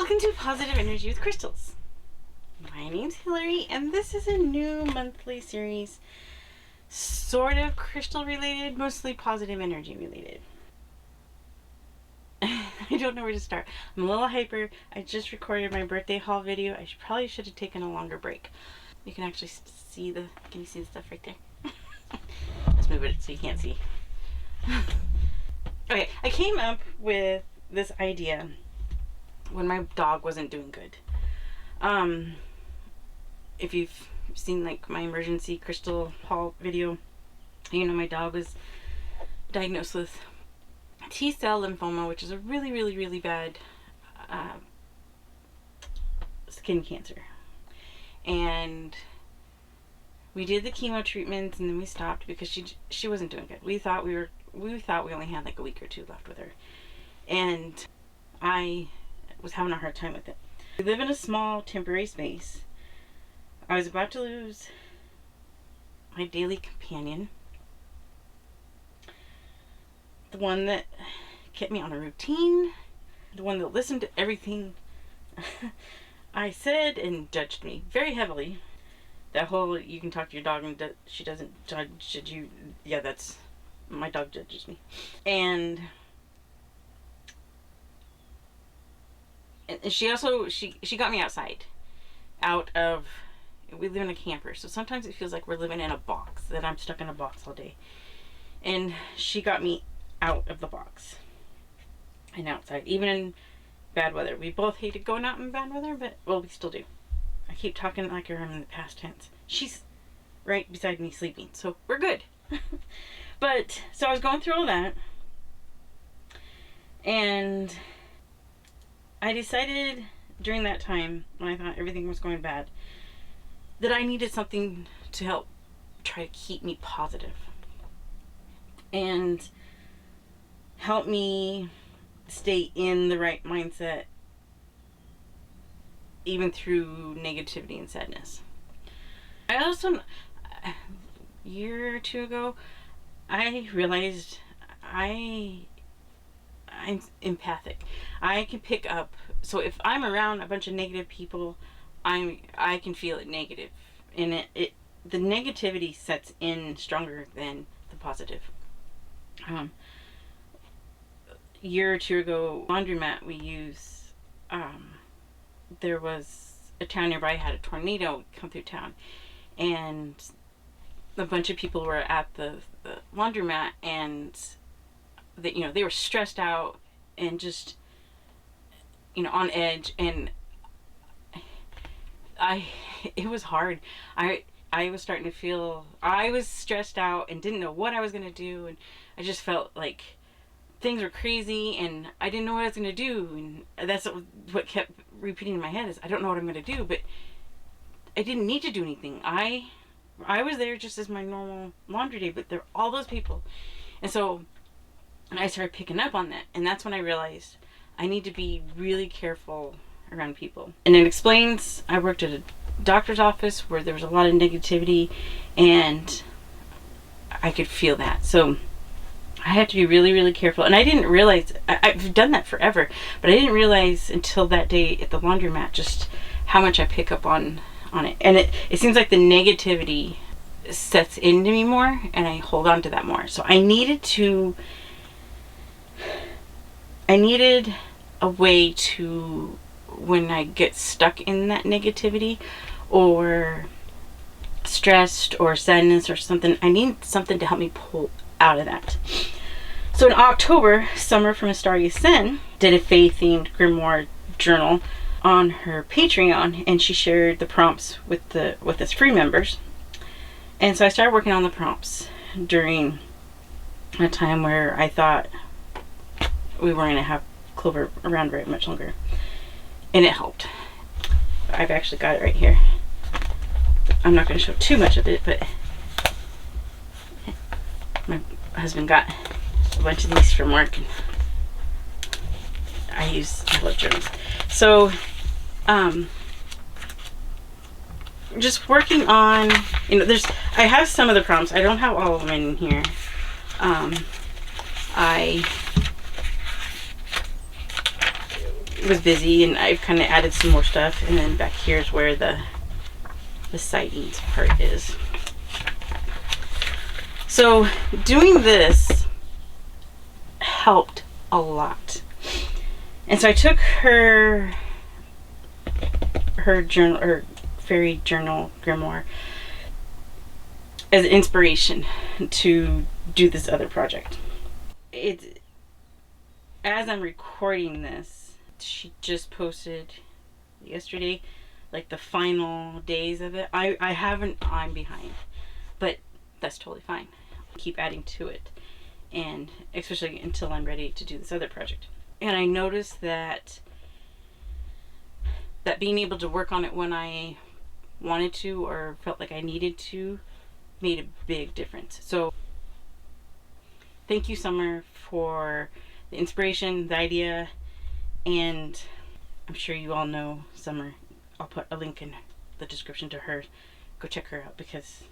Welcome to Positive Energy with Crystals. My name's Hillary, and this is a new monthly series, sort of crystal related, mostly positive energy related. I don't know where to start. I'm a little hyper. I just recorded my birthday haul video. I probably should have taken a longer break. You can actually see the, can you see the stuff right there? Let's move it so you can't see. Okay, I came up with this idea when my dog wasn't doing good. If you've seen like my emergency crystal haul video, you know my dog was diagnosed with T-cell lymphoma, which is a really bad skin cancer. And we did the chemo treatments and then we stopped because she wasn't doing good. We thought we only had like a week or two left with her, and I was having a hard time with it. We live in a small temporary space. I was about to lose my daily companion, the one that kept me on a routine, the one that listened to everything I said and judged me very heavily. That whole you can talk to your dog and she doesn't judge you. Yeah, that's my dog judges me. And she also she got me outside, out of, we live in a camper, so sometimes it feels like we're living in a box, that I'm stuck in a box all day. And she got me out of the box and outside, even in bad weather. We both hated going out in bad weather, but well, we still do. I keep talking like I'm in the past tense. She's right beside me sleeping, so we're good. But so I was going through all that, and I decided during that time, when I thought everything was going bad, that I needed something to help try to keep me positive and help me stay in the right mindset even through negativity and sadness. I also, a year or two ago, I realized I'm empathic. I can pick up, so if I'm around a bunch of negative people, I can feel it negative, and the negativity sets in stronger than the positive. A year or two ago, laundromat we use, there was a town nearby had a tornado come through town, and a bunch of people were at the laundromat, and they were stressed out and just on edge, and it was hard. I was starting to feel, I was stressed out and didn't know what I was going to do, and I just felt like things were crazy and I didn't know what I was going to do, and that's what kept repeating in my head is I don't know what I'm going to do. But I didn't need to do anything. I was there just as my normal laundry day, but there were all those people, and so I started picking up on that, and that's when I realized I need to be really careful around people. And it explains, I worked at a doctor's office where there was a lot of negativity, and I could feel that. So I had to be really careful. And I didn't realize, I've done that forever, but I didn't realize until that day at the laundromat just how much I pick up on it. And it seems like the negativity sets into me more, and I hold on to that more. So I needed a way to, when I get stuck in that negativity or stressed or sadness or something, I need something to help me pull out of that. So in October, Summer from Astaria Sen did a faith-themed grimoire journal on her Patreon, and she shared the prompts with us free members. And so I started working on the prompts during a time where I thought we weren't going to have Clover around very much longer, and it helped. I've actually got it right here. I'm not going to show too much of it, but my husband got a bunch of these from work, and I love journals. So just working on, I have some of the prompts. I don't have all of them in here. was busy, and I've kind of added some more stuff. And then back here's where the sightings part is. So doing this helped a lot. And so I took her journal, or fairy journal grimoire, as an inspiration to do this other project. It's, as I'm recording this, she just posted yesterday, like the final days of it. I'm behind, but that's totally fine. Keep adding to it, and especially until I'm ready to do this other project. And I noticed that being able to work on it when I wanted to or felt like I needed to made a big difference. So thank you, Summer, for the inspiration, the idea, and I'm sure you all know Summer. I'll put a link in the description to her. Go check her out, because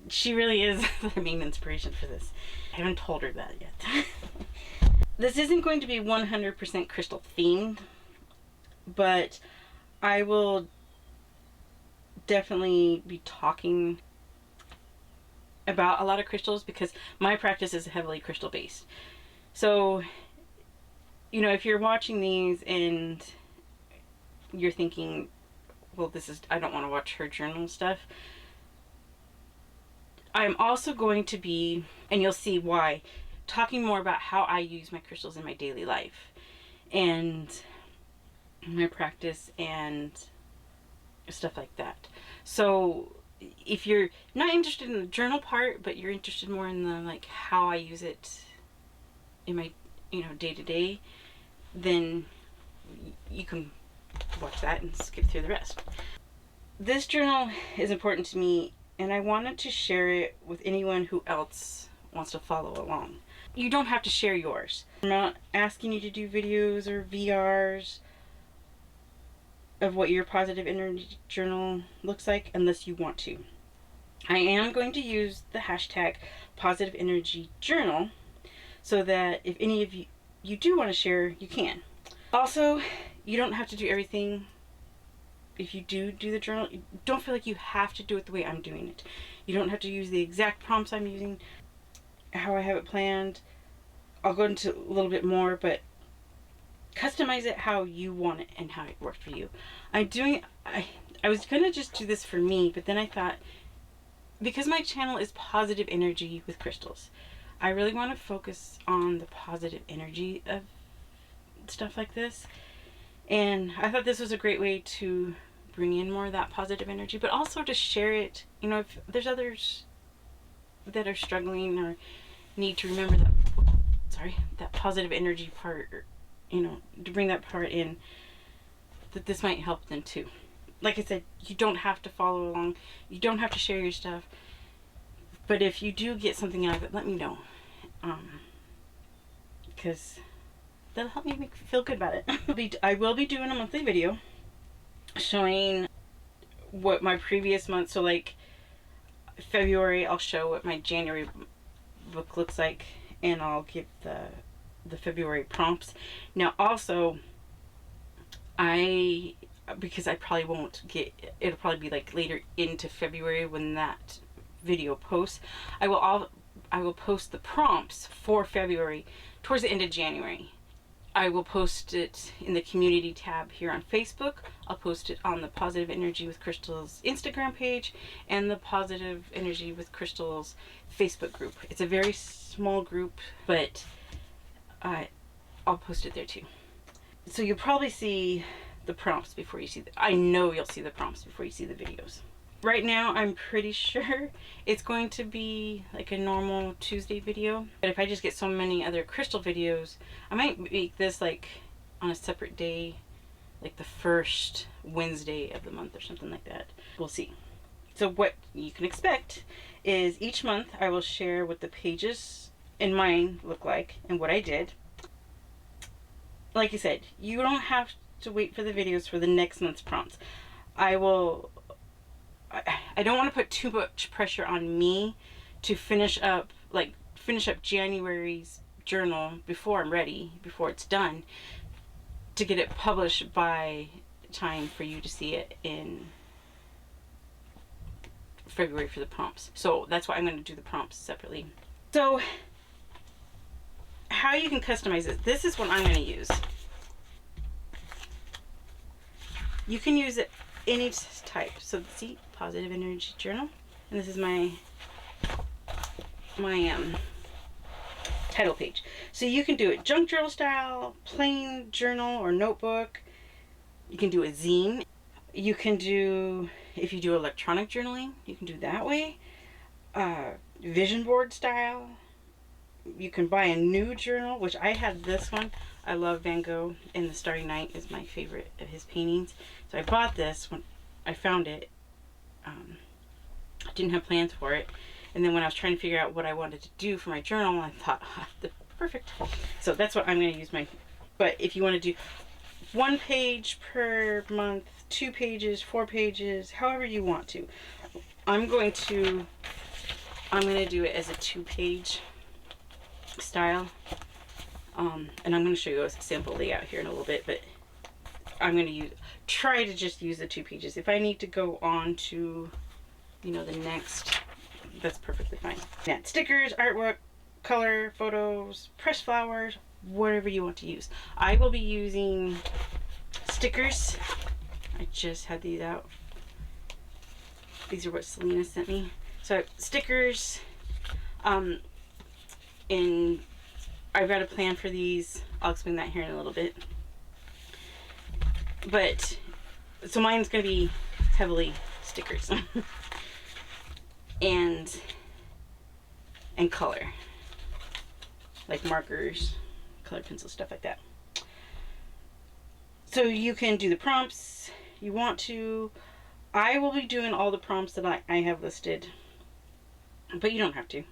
she really is the main inspiration for this. I haven't told her that yet. This isn't going to be 100% crystal themed, but I will definitely be talking about a lot of crystals, because my practice is heavily crystal based. So, you know, if you're watching these and you're thinking, well, I don't want to watch her journal stuff, I'm also going to be, and you'll see why, talking more about how I use my crystals in my daily life and my practice and stuff like that. So if you're not interested in the journal part, but you're interested more in the, like, how I use it in my, you know, day to day, then you can watch that and skip through the rest. This journal is important to me, and I wanted to share it with anyone who else wants to follow along. You don't have to share yours. I'm not asking you to do videos or VRs of what your positive energy journal looks like unless you want to. I am going to use the hashtag positive energy journal so that if any of you do want to share, you can. Also, you don't have to do everything. If you do the journal, don't feel like you have to do it the way I'm doing it. You don't have to use the exact prompts I'm using, how I have it planned. I'll go into a little bit more, but customize it how you want it and how it works for you. I was gonna just do this for me, but then I thought, because my channel is positive energy with crystals, I really want to focus on the positive energy of stuff like this. And I thought this was a great way to bring in more of that positive energy, but also to share it. You know, if there's others that are struggling or need to remember that positive energy part, or, you know, to bring that part in, that this might help them too. Like I said, you don't have to follow along. You don't have to share your stuff. But if you do get something out of it, let me know. Because that'll help me feel good about it. I will be doing a monthly video showing what my previous month, so like February, I'll show what my January book looks like, and I'll give the February prompts. Now also, because I probably won't it'll probably be like later into February when that video posts, I will post the prompts for February towards the end of January. I will post it in the community tab here on Facebook. I'll post it on the Positive Energy with Crystals Instagram page and the Positive Energy with Crystals Facebook group. It's a very small group, but I'll post it there too. So you'll probably see the prompts before you see I know you'll see the prompts before you see the videos. Right now, I'm pretty sure it's going to be like a normal Tuesday video. But if I just get so many other crystal videos, I might make this like on a separate day, like the first Wednesday of the month or something like that. We'll see. So what you can expect is each month I will share what the pages in mine look like and what I did. Like I said, you don't have to wait for the videos for the next month's prompts. I don't want to put too much pressure on me to finish up January's journal before I'm ready, before it's done, to get it published by time for you to see it in February for the prompts. So that's why I'm going to do the prompts separately. So how you can customize it, this is what I'm going to use. You can use it any type. So see, positive energy journal, and this is my title page. So you can do it junk journal style, plain journal or notebook. You can do a zine. You can do, if you do electronic journaling, you can do that way. Vision board style. You can buy a new journal, which I had this one. I love Van Gogh, and the Starry Night is my favorite of his paintings. So I bought this when I found it. I didn't have plans for it. And then when I was trying to figure out what I wanted to do for my journal, I thought, perfect. So that's what I'm going to use but if you want to do 1 page per month, 2 pages, 4 pages, however you want to. I'm going to do it as a 2-page style. And I'm going to show you a sample layout here in a little bit, but I'm going to try to just use the 2 pages. If I need to go on to, the next, that's perfectly fine. Yeah, stickers, artwork, color, photos, pressed flowers, whatever you want to use. I will be using stickers. I just had these out. These are what Selena sent me. So stickers, and I've got a plan for these. I'll explain that here in a little bit. But, so mine's going to be heavily stickers. and color. Like markers, color pencils, stuff like that. So you can do the prompts you want to. I will be doing all the prompts that I have listed. But you don't have to.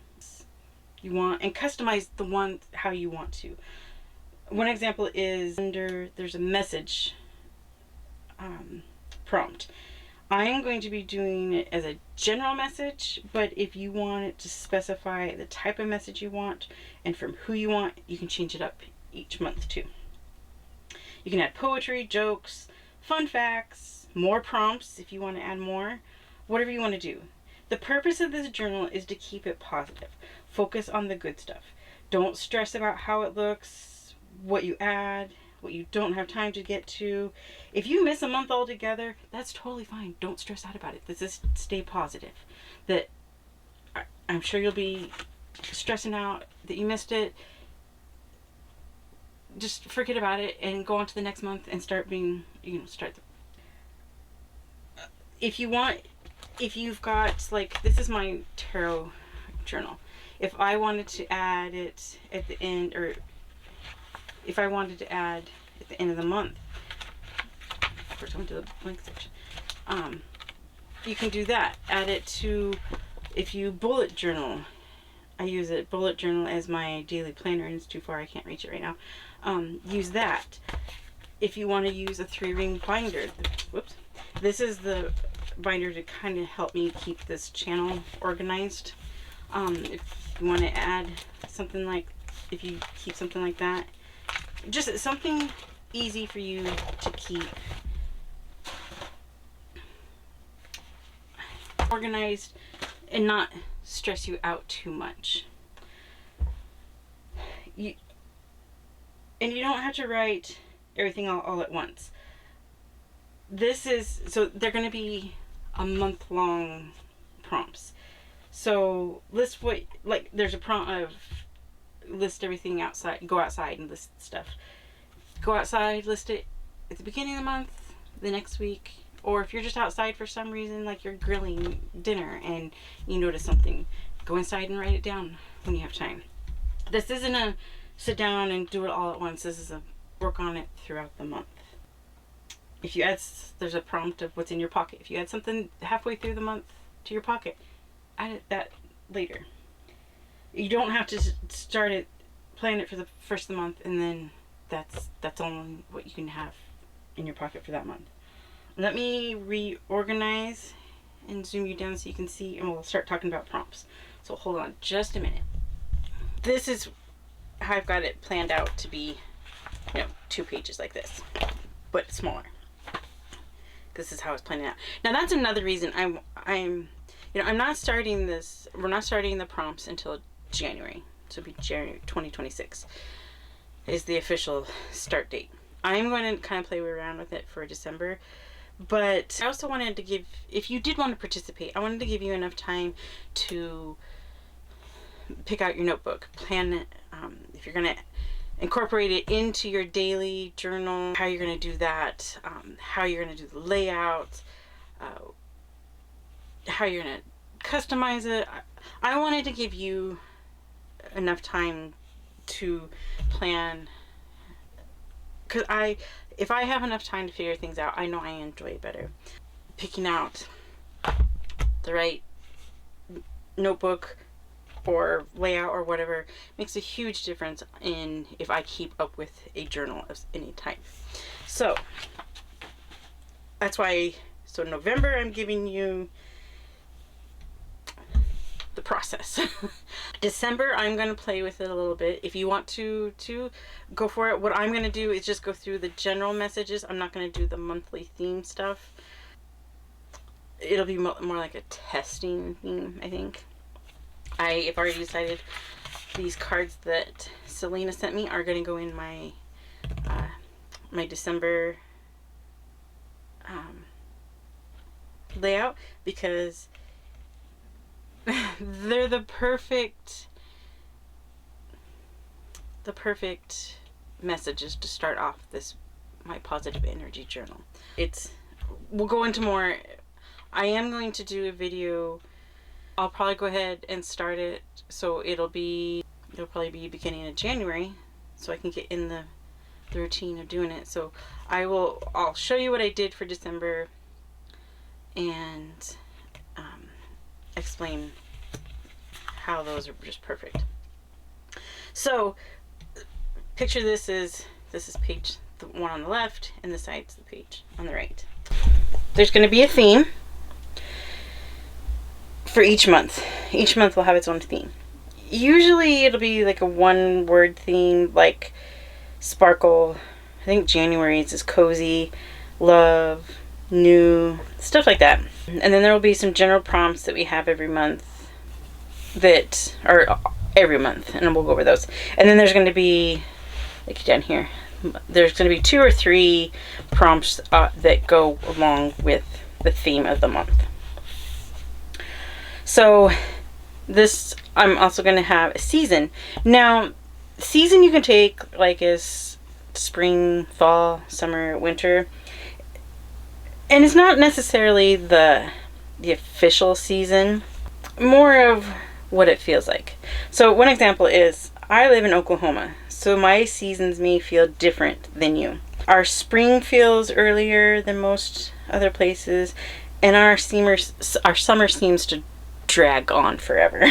You want, and customize the one how you want to. One example is there's a message prompt. I am going to be doing it as a general message, but if you want it to specify the type of message you want and from who you want, you can change it up each month too. You can add poetry, jokes, fun facts, more prompts if you want to add more, whatever you want to do. The purpose of this journal is to keep it positive. Focus on the good stuff. Don't stress about how it looks, what you add, what you don't have time to get to. If you miss a month altogether, that's totally fine. Don't stress out about it. This is stay positive. That I'm sure you'll be stressing out that you missed it. Just forget about it and go on to the next month and start being, if you want, if you've got, like, this is my tarot journal. If I wanted to add it at the end, or if I wanted to add at the end of the month, first I went to the blank section, you can do that. Add it to, if you bullet journal, I use a bullet journal as my daily planner, and it's too far, I can't reach it right now. Use that. If you want to use a 3-ring binder, whoops, this is the binder to kind of help me keep this channel organized. If you want to add something like, if you keep something like that, just something easy for you to keep organized and not stress you out too much. And you don't have to write everything all at once. This is, so they're going to be a month-long prompts. So list what, like, there's a prompt of list everything outside, go outside and list stuff. Go outside, list it at the beginning of the month, the next week, or if you're just outside for some reason, like you're grilling dinner and you notice something, go inside and write it down when you have time. This isn't a sit down and do it all at once. This is a work on it throughout the month. If you add, there's a prompt of what's in your pocket. If you add something halfway through the month to your pocket, add that later. You don't have to start it, plan it for the first of the month, and then that's only what you can have in your pocket for that month. Let me reorganize and zoom you down so you can see, and we'll start talking about prompts. So hold on just a minute. This is how I've got it planned out to be, 2 pages like this, but smaller. This is how it's planning out. Now that's another reason I'm not starting this. We're not starting the prompts until January. So it'll be January 2026 is the official start date. I'm going to kind of play around with it for December, but I also wanted to give, if you did want to participate, I wanted to give you enough time to pick out your notebook, plan it, if you're going to incorporate it into your daily journal, how you're going to do that, how you're going to do the layout, how you're going to customize it. I wanted to give you enough time to plan, because if I have enough time to figure things out, I know I enjoy it better. Picking out the right notebook or layout or whatever makes a huge difference in if I keep up with a journal of any type. So that's why, so November I'm giving you the process. December I'm going to play with it a little bit. If you want to go for it, what I'm going to do is just go through the general messages. I'm not going to do the monthly theme stuff. It'll be more like a testing theme, I think. I have already decided these cards that Selena sent me are going to go in my my December layout, because they're the perfect messages to start off this my positive energy journal. We'll go into more. I am going to do a video. I'll probably go ahead and start it, so it'll probably be beginning of January, so I can get in the routine of doing it. So I'll show you what I did for December and explain how those are just perfect. So picture this is page, the one on the left, and the side's the page on the right. There's going to be a theme for each month. Each month will have its own theme. Usually it'll be like a 1-word theme, like sparkle. I think January's is cozy, love, new, stuff like that. And then there will be some general prompts that we have every month, and we'll go over those. And then there's going to be, like down here, there's going to be 2 or 3 prompts that go along with the theme of the month. So this, I'm also going to have a season. Now, season you can take like as spring, fall, summer, winter. And it's not necessarily the official season, more of what it feels like. So one example is, I live in Oklahoma, so my seasons may feel different than you. Our spring feels earlier than most other places, and our summer seems to drag on forever.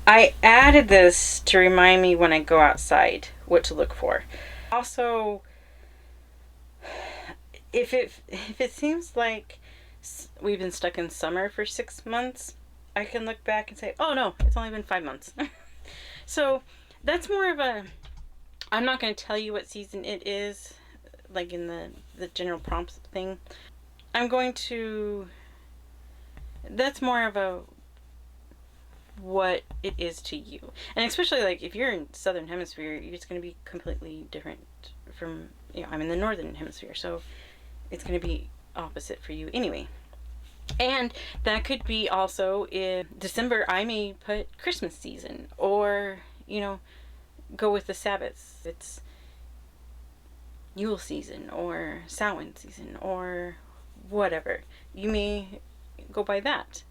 I added this to remind me when I go outside what to look for. Also, if it seems like we've been stuck in summer for 6 months, I can look back and say, oh no, it's only been 5 months. So that's more of I'm not going to tell you what season it is, like in the general prompts thing. That's more of what it is to you. And especially like if you're in Southern Hemisphere, it's going to be completely different from, I'm in the Northern Hemisphere, so it's going to be opposite for you anyway. And that could be also in December, I may put Christmas season, or, go with the Sabbaths. It's Yule season or Samhain season or whatever. You may go by that.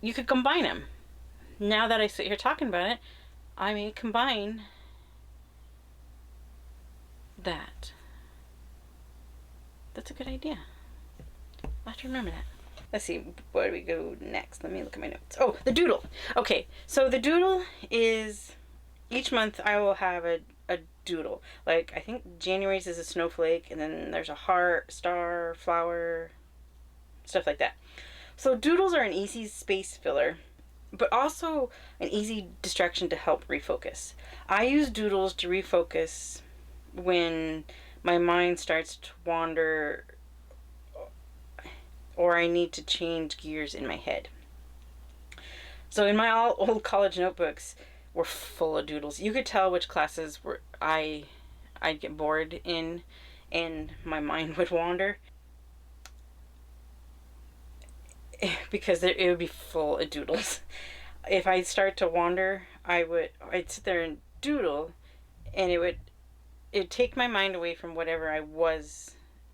You could combine them. Now that I sit here talking about it, I may combine that. That's a good idea. I'll have to remember that. Let's see, where do we go next? Let me look at my notes. Oh, the doodle. Okay, so the doodle is, each month I will have a doodle. Like, I think January's is a snowflake, and then there's a heart, star, flower, stuff like that. So doodles are an easy space filler. but also an easy distraction to help refocus. I use doodles to refocus when my mind starts to wander or I need to change gears in my head. So in my old college notebooks were full of doodles. You could tell which classes I'd get bored in and my mind would wander because it would be full of doodles. If I start to wander, I'd sit there and doodle, and it'd take my mind away from whatever I was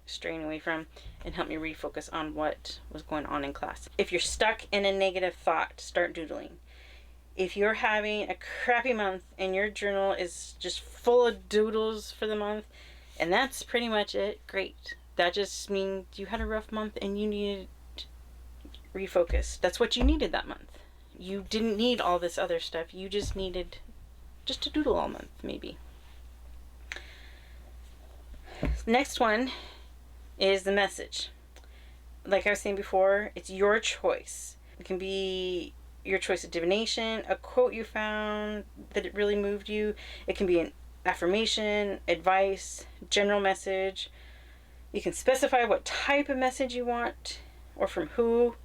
straying away from and help me refocus on what was going on in class. If you're stuck in a negative thought, start doodling. If you're having a crappy month and your journal is just full of doodles for the month, and that's pretty much it, great. That just means you had a rough month and you needed refocus. That's what you needed that month. You didn't need all this other stuff. You just needed just to doodle all month, maybe. Next one is the message. Like I was saying before, it's your choice. It can be your choice of divination, a quote you found that it really moved you. It can be an affirmation, advice, general message. You can specify what type of message you want or from who.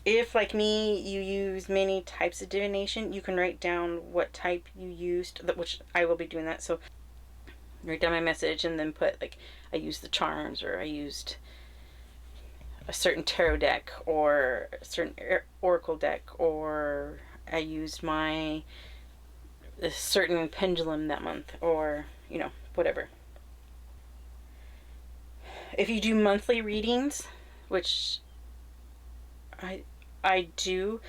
If, like me, you use many types of divination, you can write down what type you used, which I will be doing that. So write down my message and then put, like, I used the charms, or I used a certain tarot deck, or a certain oracle deck, or I used a certain pendulum that month, or, whatever. If you do monthly readings, which I do,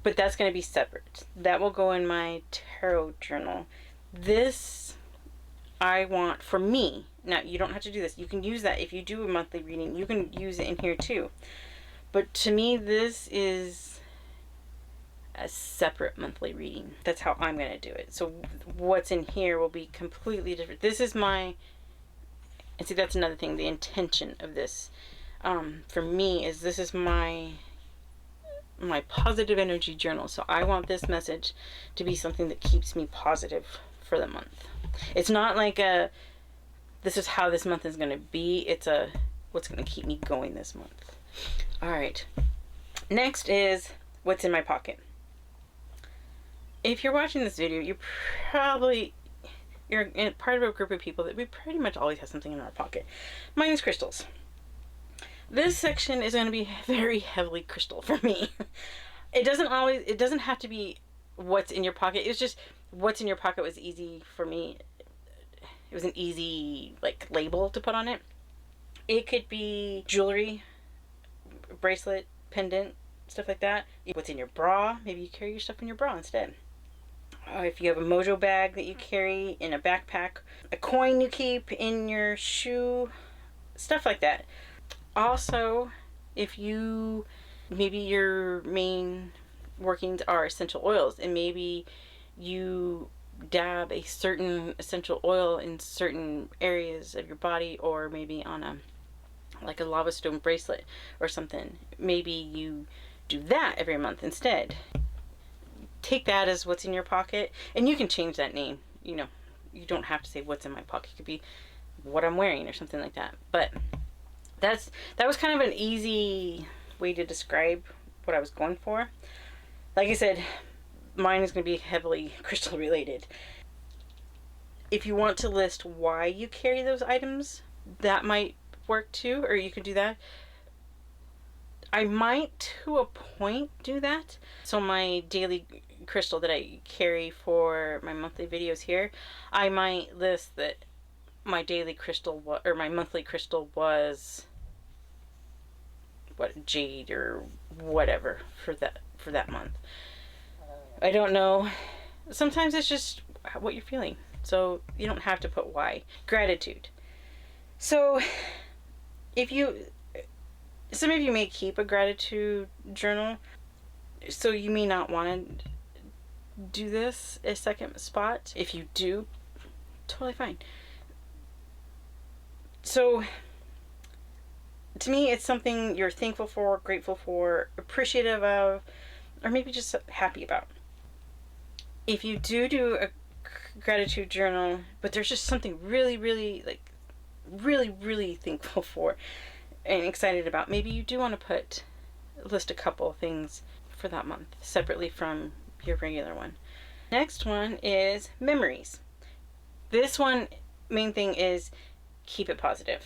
but that's going to be separate. That will go in my tarot journal. This I want for me. Now, you don't have to do this. You can use that if you do a monthly reading. You can use it in here too. But to me, this is a separate monthly reading. That's how I'm going to do it. So what's in here will be completely different. This is and see, that's another thing. The intention of this, for me, is this is my positive energy journal. So I want this message to be something that keeps me positive for the month. It's not like this is how this month is going to be. It's what's going to keep me going this month. All right. Next is what's in my pocket. If you're watching this video, you're part of a group of people that we pretty much always have something in our pocket. Mine is crystals. This section is going to be very heavily crystal for me. It doesn't have to be what's in your pocket. It's just what's in your pocket was easy for me. It was an easy label to put on it. It could be jewelry, bracelet, pendant, stuff like that. What's in your bra? Maybe you carry your stuff in your bra instead. If you have a mojo bag that you carry in a backpack, a coin you keep in your shoe, stuff like that. Also, if maybe your main workings are essential oils, and maybe you dab a certain essential oil in certain areas of your body, or maybe on a lava stone bracelet or something. Maybe you do that every month instead. Take that as what's in your pocket, and you can change that name. You don't have to say what's in my pocket. It could be what I'm wearing or something like that. But that was kind of an easy way to describe what I was going for. Like I said, mine is going to be heavily crystal related. If you want to list why you carry those items, that might work too, or you could do that. I might, to a point, do that. So my daily crystal that I carry for my monthly videos here, I might list that my daily crystal or my monthly crystal was jade or whatever for that month. I don't know. Sometimes it's just what you're feeling. So you don't have to put why. Gratitude. So some of you may keep a gratitude journal, so you may not want to do this a second spot. If you do, totally fine. So to me, it's something you're thankful for, grateful for, appreciative of, or maybe just happy about. If you do a gratitude journal, but there's just something really, really, like, really thankful for and excited about, maybe you do want to list a couple things for that month separately from your regular one. Next one is memories. This one, main thing is keep it positive.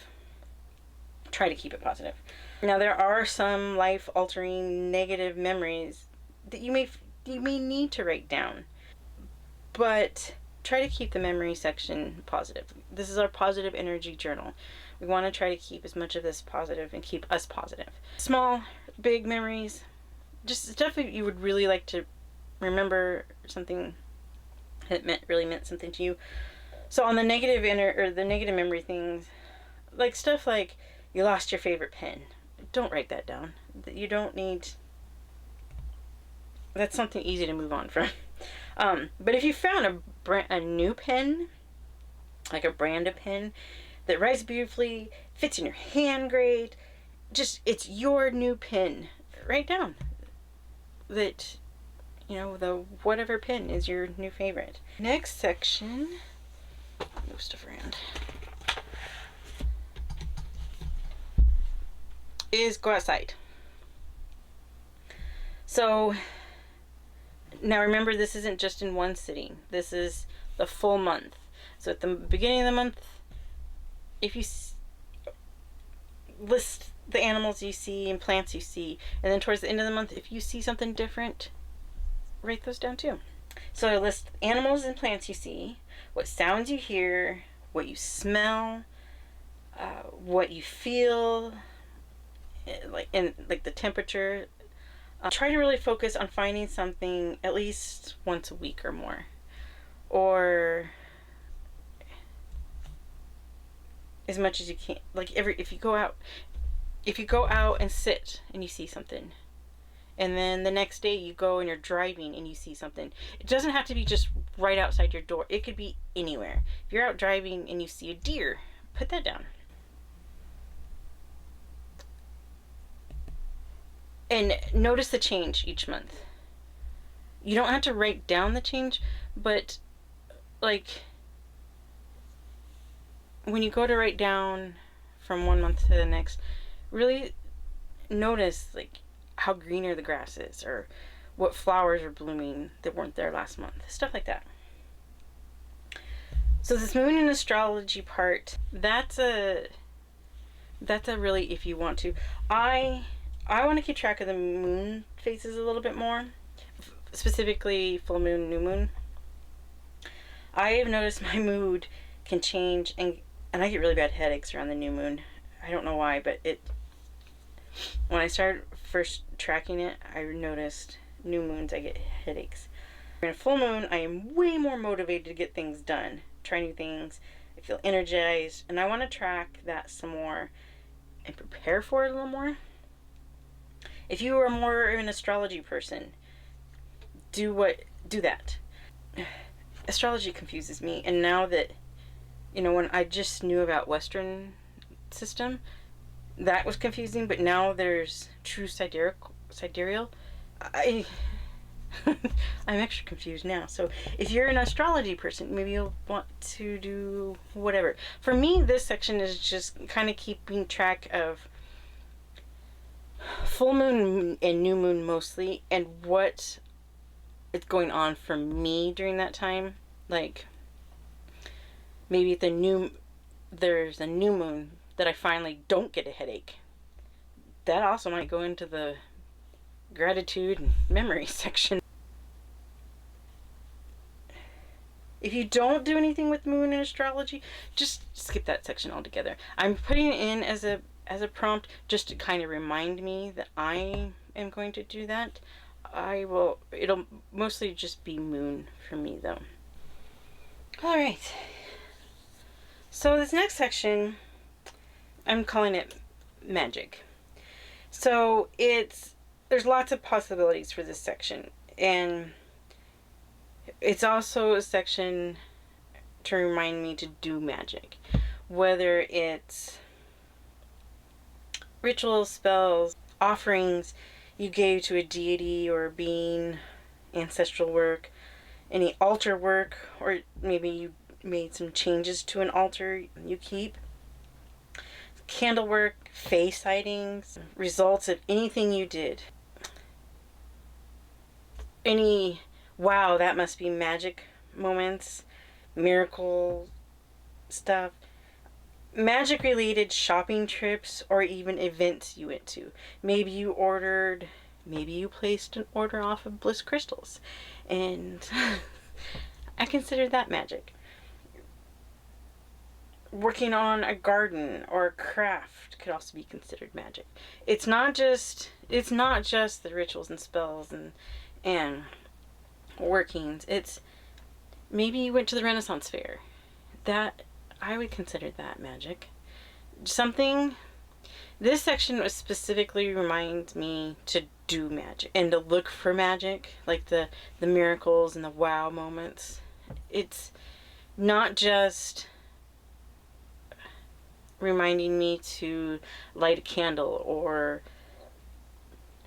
Try to keep it positive. Now, there are some life-altering negative memories that you may need to write down, but try to keep the memory section positive. This is our positive energy journal. We want to try to keep as much of this positive and keep us positive. Small, big memories, just stuff that you would really like to remember, something that really meant something to you. So on the negative the negative memory things, like stuff like you lost your favorite pen, don't write that down. You don't need. That's something easy to move on from. But if you found a new pen, like a brand of pen that writes beautifully, fits in your hand great, just it's your new pen, write down that, the whatever pen is your new favorite. Next section, move stuff around, is go outside. So now remember, this isn't just in one sitting. This is the full month. So at the beginning of the month, if you list the animals you see and plants you see, and then towards the end of the month, if you see something different, write those down too. So I list animals and plants you see, what sounds you hear, what you smell, what you feel, like the temperature. Try to really focus on finding something at least once a week or more, or as much as you can. Like if you go out and sit and you see something, and then the next day you go and you're driving and you see something, it doesn't have to be just right outside your door. It could be anywhere. If you're out driving and you see a deer, put that down. And notice the change each month. You don't have to write down the change, but like when you go to write down from one month to the next, really notice like how greener the grass is, or what flowers are blooming that weren't there last month. Stuff like that. So this moon and astrology part, that's a really, if you want to. I want to keep track of the moon phases a little bit more, specifically full moon, new moon. I have noticed my mood can change, and I get really bad headaches around the new moon. I don't know why, but when I started first tracking it, I noticed new moons I get headaches. In a full moon, I am way more motivated to get things done, try new things. I feel energized, and I want to track that some more and prepare for it a little more. If you are more of an astrology person, do that. Astrology confuses me, and now that, when I just knew about Western system, that was confusing, but now there's true sidereal. I'm extra confused now. So if you're an astrology person, maybe you'll want to do whatever. For me, this section is just kind of keeping track of full moon and new moon mostly, and what is going on for me during that time. Like maybe there's a new moon that I finally don't get a headache. That also might go into the gratitude and memory section. If you don't do anything with moon and astrology, just skip that section altogether. I'm putting it in as a prompt just to kind of remind me that I am going to do that. It'll mostly just be moon for me though. Alright. So this next section, I'm calling it magic. So there's lots of possibilities for this section, and it's also a section to remind me to do magic, whether it's rituals, spells, offerings. you gave to a deity or a being, ancestral work, any altar work, or maybe you made some changes to an altar you keep. Candle work, face sightings, results of anything you did. Any, wow, that must be magic moments, miracle stuff, magic related shopping trips, or even events you went to. Maybe you placed an order off of Bliss Crystals, and I consider that magic. Working on a garden or a craft could also be considered magic. It's not just the rituals and spells and workings. It's maybe you went to the Renaissance Fair. That, I would consider that magic. This section was specifically reminds me to do magic and to look for magic, like the miracles and the wow moments. It's not just reminding me to light a candle or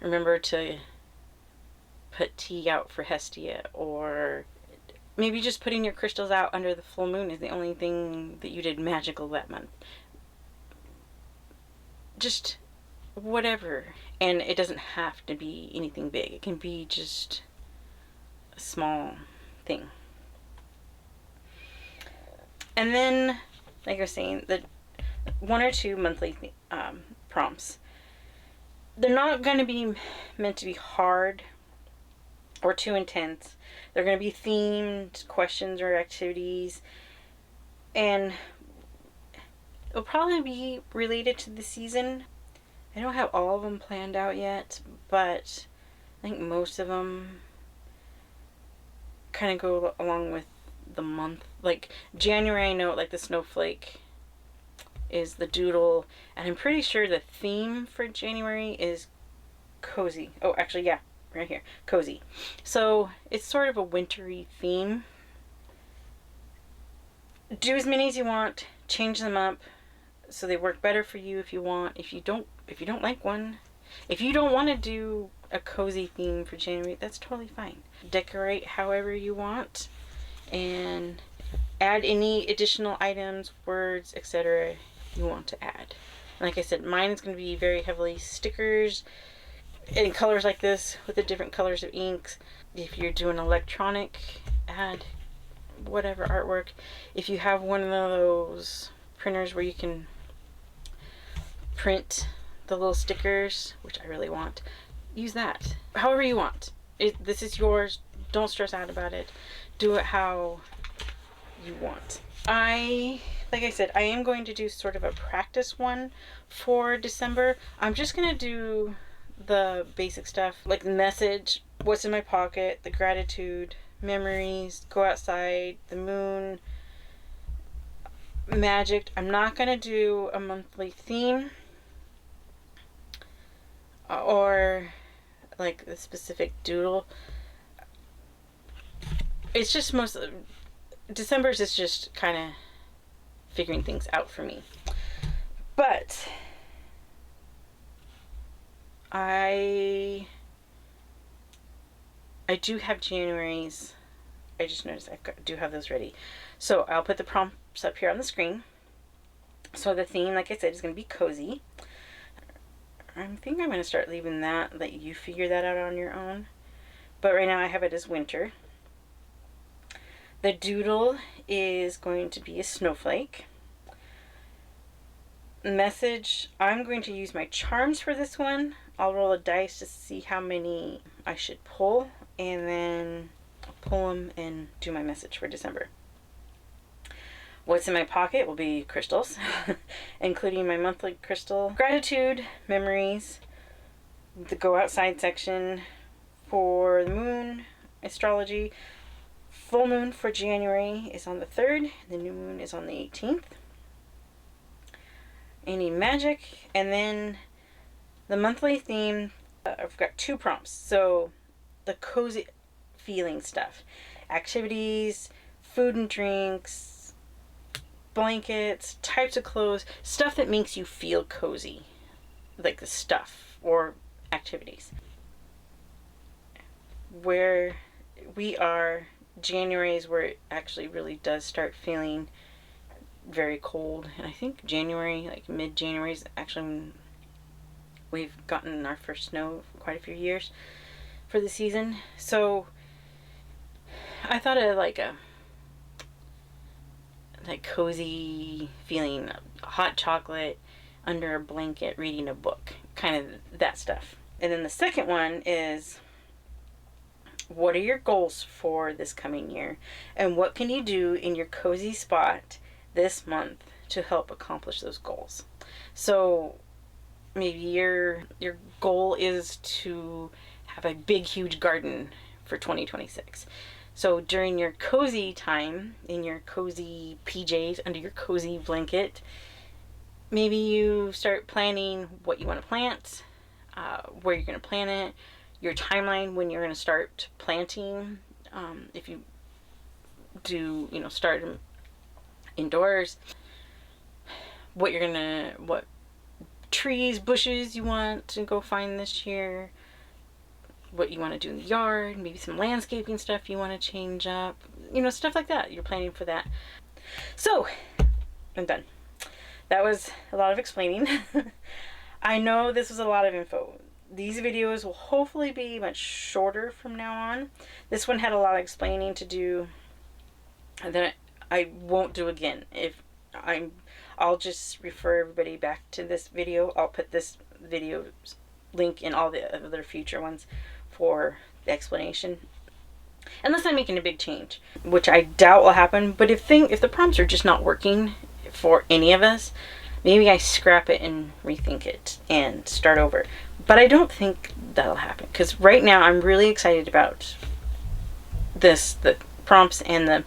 remember to put tea out for Hestia, or maybe just putting your crystals out under the full moon is the only thing that you did magical that month. Just whatever. And it doesn't have to be anything big. It can be just a small thing. And then, like I was saying, the 1 or 2 monthly prompts. They're not going to be meant to be hard or too intense. They're going to be themed questions or activities, and it'll probably be related to the season. I don't have all of them planned out yet, but I think most of them kind of go along with the month. Like January, I know, like the snowflake is the doodle, and I'm pretty sure the theme for January is cozy. Oh, actually, yeah, right here, cozy. So it's sort of a wintry theme. Do as many as you want, change them up so they work better for you if you want. If you don't like one, if you don't want to do a cozy theme for January, that's totally fine. Decorate however you want and add any additional items, words, etc. you want to add. Like I said, mine is going to be very heavily stickers in colors like this with the different colors of inks. If you're doing electronic, add whatever artwork. If you have one of those printers where you can print the little stickers, which I really want, use that. However you want. This is yours. Don't stress out about it. Do it how you want. Like I said, I am going to do sort of a practice one for December. I'm just going to do the basic stuff, like the message, what's in my pocket, the gratitude, memories, go outside, the moon, magic. I'm not going to do a monthly theme or like the specific doodle. It's just December's is just kind of figuring things out for me. But I do have January's. I just noticed I do have those ready. So I'll put the prompts up here on the screen. So the theme, like I said, is going to be cozy. I think I'm going to start leaving that, let you figure that out on your own. But right now I have it as winter. The doodle is going to be a snowflake. Message, I'm going to use my charms for this one. I'll roll a dice to see how many I should pull, and then I'll pull them and do my message for December. What's in my pocket will be crystals, including my monthly crystal, gratitude, memories, the go outside section for the moon, astrology. Full moon for January is on the 3rd, the new moon is on the 18th. Any magic, and then the monthly theme, I've got 2 prompts. So the cozy feeling stuff, activities, food and drinks, blankets, types of clothes, stuff that makes you feel cozy, like the stuff or activities. where we are, January is where it actually really does start feeling very cold. And I think January, like mid-January, is actually when we've gotten our first snow for quite a few years for the season. So I thought of like a cozy feeling, hot chocolate under a blanket reading a book, kind of that stuff. And then the second one is, what are your goals for this coming year, and what can you do in your cozy spot this month to help accomplish those goals? So maybe your goal is to have a big huge garden for 2026. So during your cozy time, in your cozy PJs, under your cozy blanket, maybe you start planning what you want to plant, where you're going to plant it, your timeline when you're going to start planting. If you do, start indoors, what trees, bushes you want to go find this year, what you want to do in the yard, maybe some landscaping stuff you want to change up, stuff like that. You're planning for that. So, I'm done. That was a lot of explaining. I know this was a lot of info. These videos will hopefully be much shorter from now on. This one had a lot of explaining to do that I won't do again. I'll just refer everybody back to this video. I'll put this video link in all the other future ones for the explanation. Unless I'm making a big change, which I doubt will happen. But if the prompts are just not working for any of us, maybe I scrap it and rethink it and start over. But I don't think that'll happen, because right now I'm really excited about the prompts and the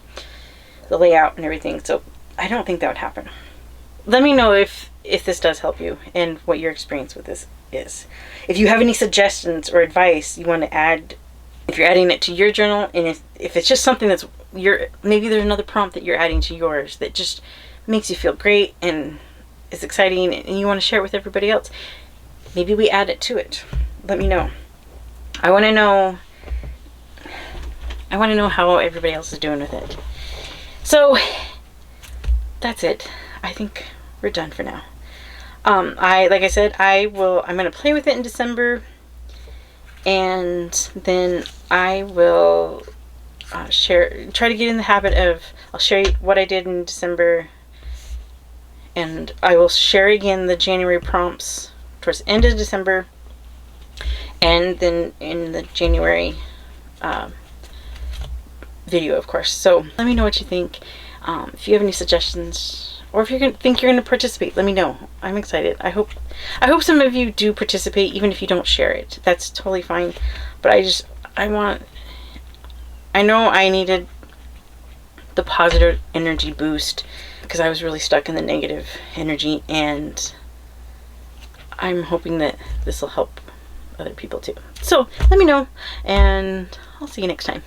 layout and everything. So I don't think that would happen. Let me know if this does help you and what your experience with this is. If you have any suggestions or advice you want to add, if you're adding it to your journal, and if it's just something that's maybe there's another prompt that you're adding to yours that just makes you feel great and is exciting and you want to share it with everybody else, maybe we add it to it. Let me know. I want to know how everybody else is doing with it. So that's it. I think we're done for now. Like I said, I'm going to play with it in December, and then I will try to get in the habit of, I'll share what I did in December, and I will share again the January prompts towards the end of December, and then in the January video, of course. So let me know what you think. If you have any suggestions, or if think you're going to participate, let me know. I'm excited. I hope some of you do participate, even if you don't share it. That's totally fine. But I know I needed the positive energy boost, because I was really stuck in the negative energy, and I'm hoping that this will help other people too. So let me know, and I'll see you next time.